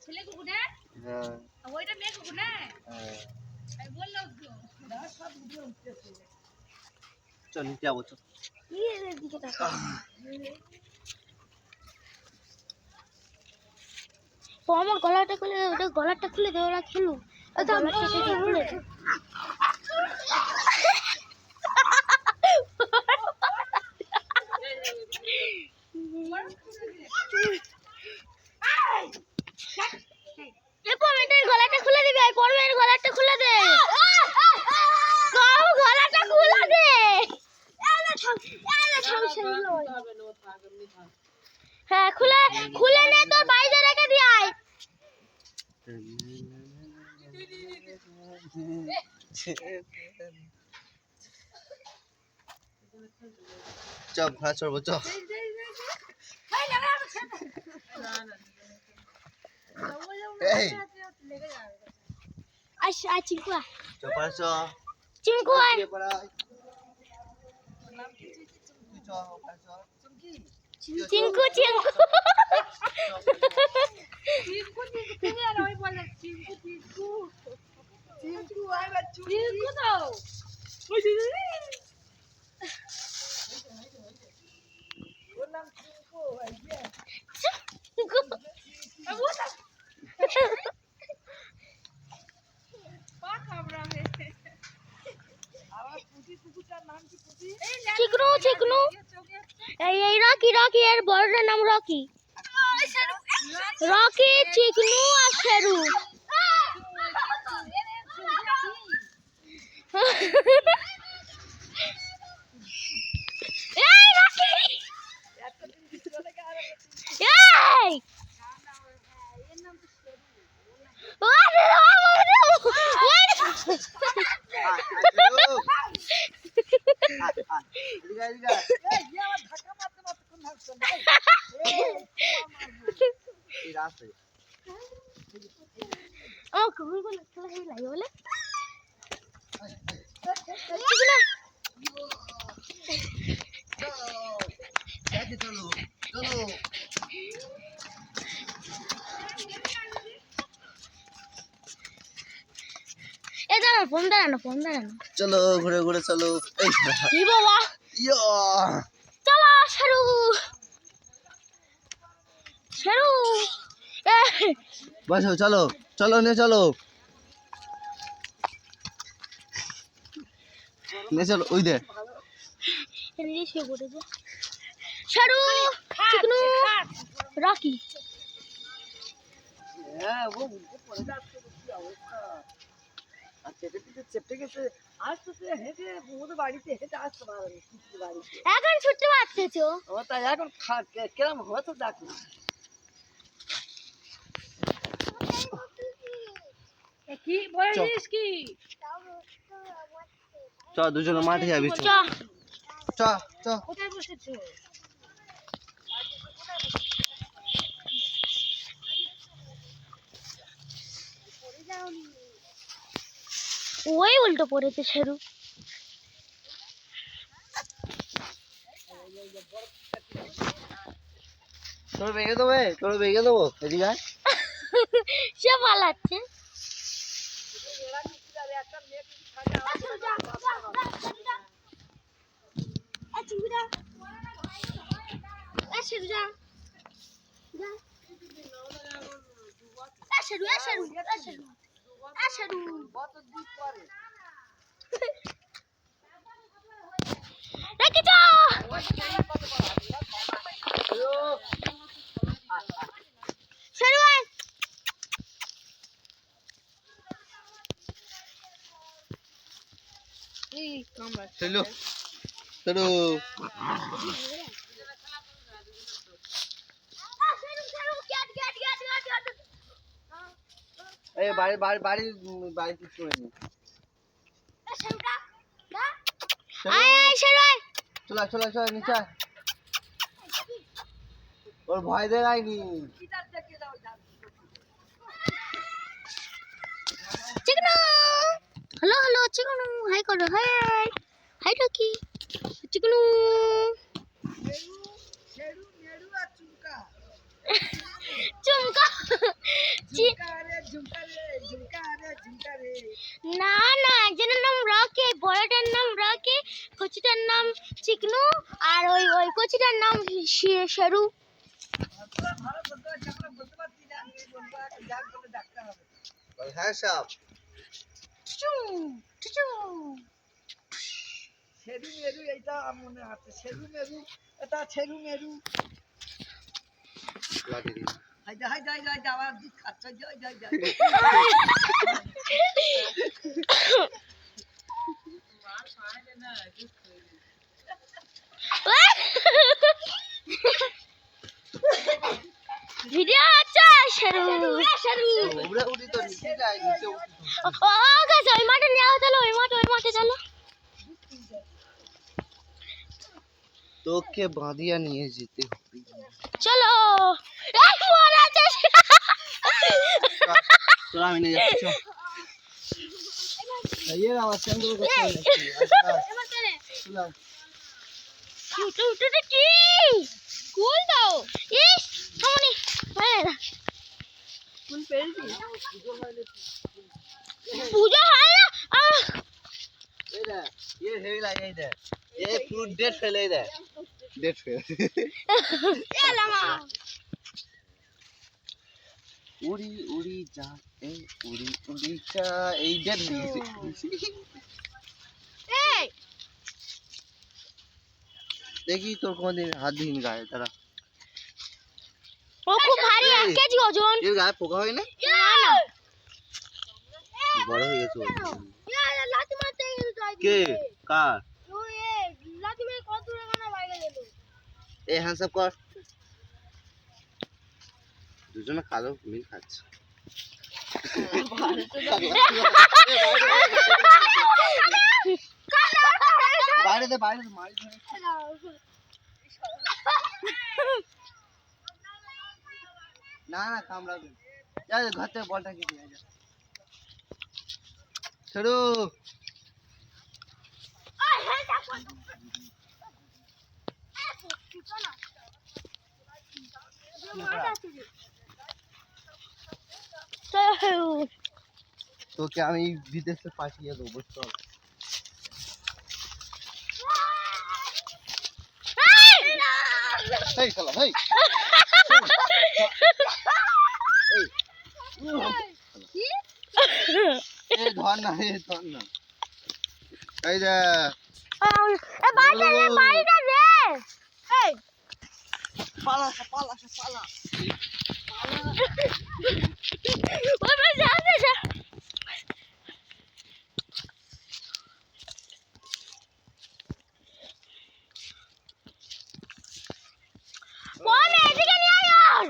ছেলে কুকুর না? হ্যাঁ ওইটা মেয়ে কুকুর না? হ্যাঁ আমি বললাম তো সব ভিডিও উঠতেছে। চল নিচে যাবো চল। এর দিকে তাকা। ও আমার গলাটা খুলে দে, ওটা গলাটা খুলে দে, ওরা খেলুক। গলাটা সেটা খুলে দে। গলাটা খুলে দিবি, আই পরমের গলাটা খুলে দে। গাও গলাটা খুলে দে। হ্যাঁ খুলে খুলে নে, তোর বাইরে রেখে দি আয়। চল ঘোড়া চড়বো চল। এই আচ্ছা চিঙ্কু চল পাড়া চল। চিঙ্কু আয়। চিঙ্কু চিঙ্কু চিঙ্কু চিঙ্কু আর ওই বলে চিঙ্কু চিঙ্কু চিঙ্কু আয় বাচ্চু চিঙ্কু দাও ওই দিদি ওর নাম চিঙ্কু এই যে চিঙ্কু আবুটা পা কামড়া হে আবার পুটি কুকুরটার নাম কি পুটি চিকনু চিকনু এই রকি রকি এর বড়টার নাম রকি রকি চিকনু আর শেরু এই রকি এই এর নাম তো শেরু ও কুকুর বলে খেলা হেই লাগে বলে চলো চলো এ দাঁড়ানো ফোন দাঁড়ানো চলো ঘুরে ঘুরে চলো। কি বাবা ইয়া চলো শেরু শেরু বসো চলো চলো নে চলো নে চলো ওই দে এদিকে শুয়ে পড়েছে শেরু চিকনু রকি হ্যাঁ ও পড়ে যাচ্ছে কি অবস্থা আর চেপে গেছে আসতে হেঁটে ওদের বাড়িতে হেঁটে আসতে পারে বাড়িতে এখন ছুটতে পারতেছো ও তাই এখন কেরম হতো দেখো কি বলিস কি চ দুজনে মাঠে যাবি চ চ চ কোথায় বসেছো ওই উল্টো পড়েছে শেরু তোর ভেঙে দেবো এদিকে আয় সে পালাচ্ছে চলো চলো এই বাড়ি বাড়ি বাড়ি বাড়ি কিছু হয়নি চলে চলে চলে নিচে আয়। ওর ভয় দেখায়নি চিকনু হ্যালো হ্যালো চিকনু হাই করো হাই হাই রকি চিকনু চুমকা ঝুমকা রে ঝুমকা রে ঝুমকা রে ঝুমকা রে। না না, একজনের নাম রকি, বড়টার নাম রকি, কচিটার নাম চিকনু, আর ওই ওই কচিটার নাম শেরু। ভালো বলতে পারছি, আমরা বলতে পারছি না, তুই বলবো যাক বলে ডাকতে হবে। হ্যাঁ সাহেব ছেরু মেরু এইটা মনে আছে, ছেরু মেরু, এটা ছেরু মেরু। লাঠি দিন। হাই যা হাই যাই যাই যাওয়ার দিক খাচ্ছে, যাই যাই যাই। ভিডিও আচ্ছা শেরু শেরু। উড়ে উড়ি তো নিচে যায়, নিচে উঠি তো। ও গেছে, ওই মাঠে নিয়ে চলো, ওই মাঠে চলো। তোকে বাঁধিয়া নিয়ে যেতে হবে। চলো এই মরে আছে। তোরা আমি নিয়ে যাচ্ছি। ये आवाज चंद को এবার কেন सुना উঠে কি কুল দাও। ইস থামনি ভাই না, কোন পেলছি? পূজা হয় না। इधर ये हेला इधर ये फ्रूट डेट फेल इधर डेट फेल এলামা उड़ी उड़ी जा ए उड़ी उड़ी जा এই ডেট দিয়েছে এই দেখি তোর কোনদিন হাত দিন গায়ে তারা ও খুব ভারী, 1 কেজি ওজন। এর গায়ে পোকা হয় না না না বড় হয়ে গেছে লাঠি মারতে যাই কে কার ওই লাঠি মেরে কত দূরে গানা বাইরে গেল। এই হ্যান্ডস আপ কর দুজনে কালো মিল খাচ্ছে বাইরে দে বাইরে মারি ধরে না না কামড়াবে যা ঘর থেকে বলটা কি দিয়ে যা ছোড়ো তোকে আমি বিদেশে পাঠিয়ে দেবো চল এই শালা এই এই ধর না এই ধর না এই দে বাড়িটা রে এই পালা পালা পালা। ওই বাড়ি যা কোন এদিকে নিয়ে আয়।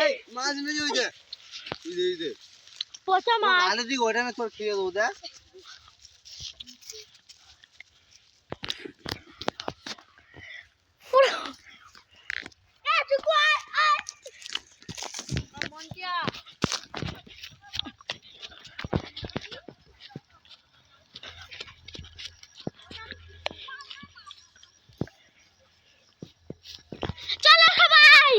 এই মাছ নিয়ে ওই দে ওই দে পচা মাছ আলে দিকে ওটা না তোর খেয়ে দেবো দেখ চলো সবাই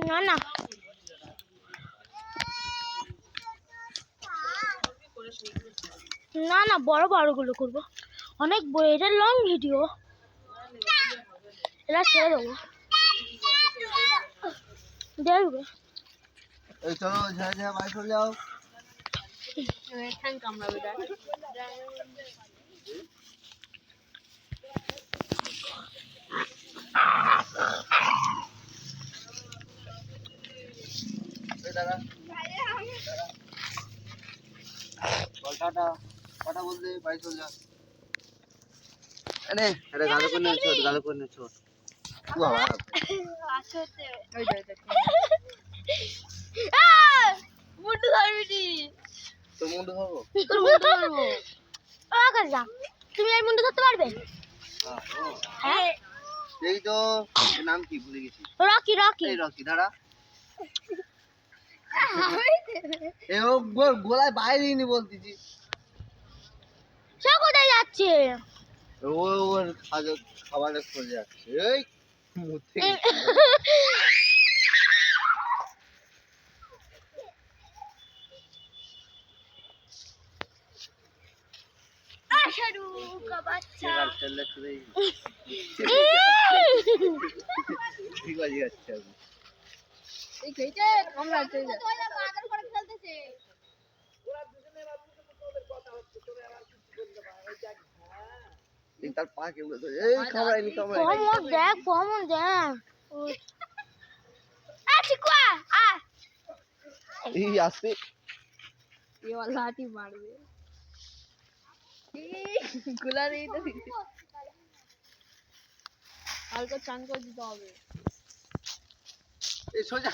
না না না না বড় বড় গুলো করবো, অনেক বড়, এটা লং ভিডিও, এটা ছেড়ে দেবো দেখবে। এই চলো যা যা বাইরে চলে যাও এই দাদা বল টাটা টাটা বল দে বাইরে চলে যা আরে আরে গালো করে ছোট গালো করে ছোট বাবা মুন্ডু ধরবি তোর মুন্ডু ধরবো তুমি এই মুন্ডু ধরতে পারবে? হ্যাঁ এই তো এর নাম কি ভুলে গেছি। রকি রকি এই রকি দাঁড়া। এই ও গোলায় বাইরে নি বলতেছি। সে কোথায় যাচ্ছে? ও ওর খাবারের খোঁজে যাচ্ছে। এই মুতে গেছে। আশারু কা বাচ্চা চলে চলে ঠিক আছে যাচ্ছে আমি। এই কেটে কামড়া চলে তোলা পাগল করে ফেলতেছে। এই তার পা কেমনে ধরে এই খাবড়াইনি খাবড়াইনি। কমন দেখ আ চিকুয়া আ এই আসছে ये वाला लाठी मार दे गुला नहीं तो हल्का चांद को दिता হবে এই সোজা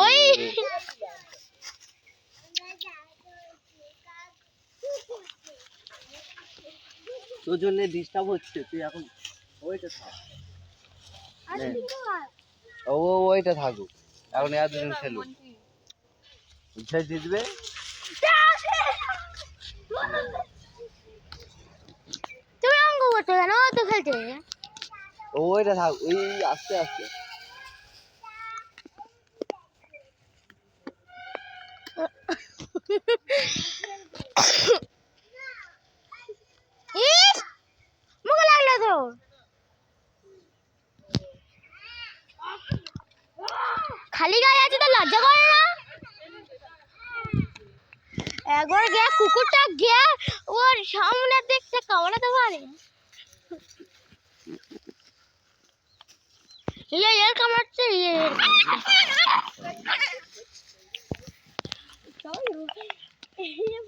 ওই তোর জন্য ডিস্টার্ব হচ্ছে তুই এখন ওইটা থাক। ও ওইটা থাকুক এখন এর দুজন খেলুক যে জিতবে তুমি অঙ্ক করতে কেন ও তো খেলছে ও ওইটা থাক ওই আস্তে আস্তে ইস মুখে লাগলো তো খালি গায়ে আছে তো লজ্জা করে না একবার গিয়ে কুকুরটা গিয়ে ওর সামনে দেখতে কামড়াতে পারে এর কামড়াচ্ছে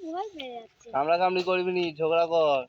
ভয় পেয়ে যাচ্ছে কামড়া কামড়ি করবি নি ঝগড়া কর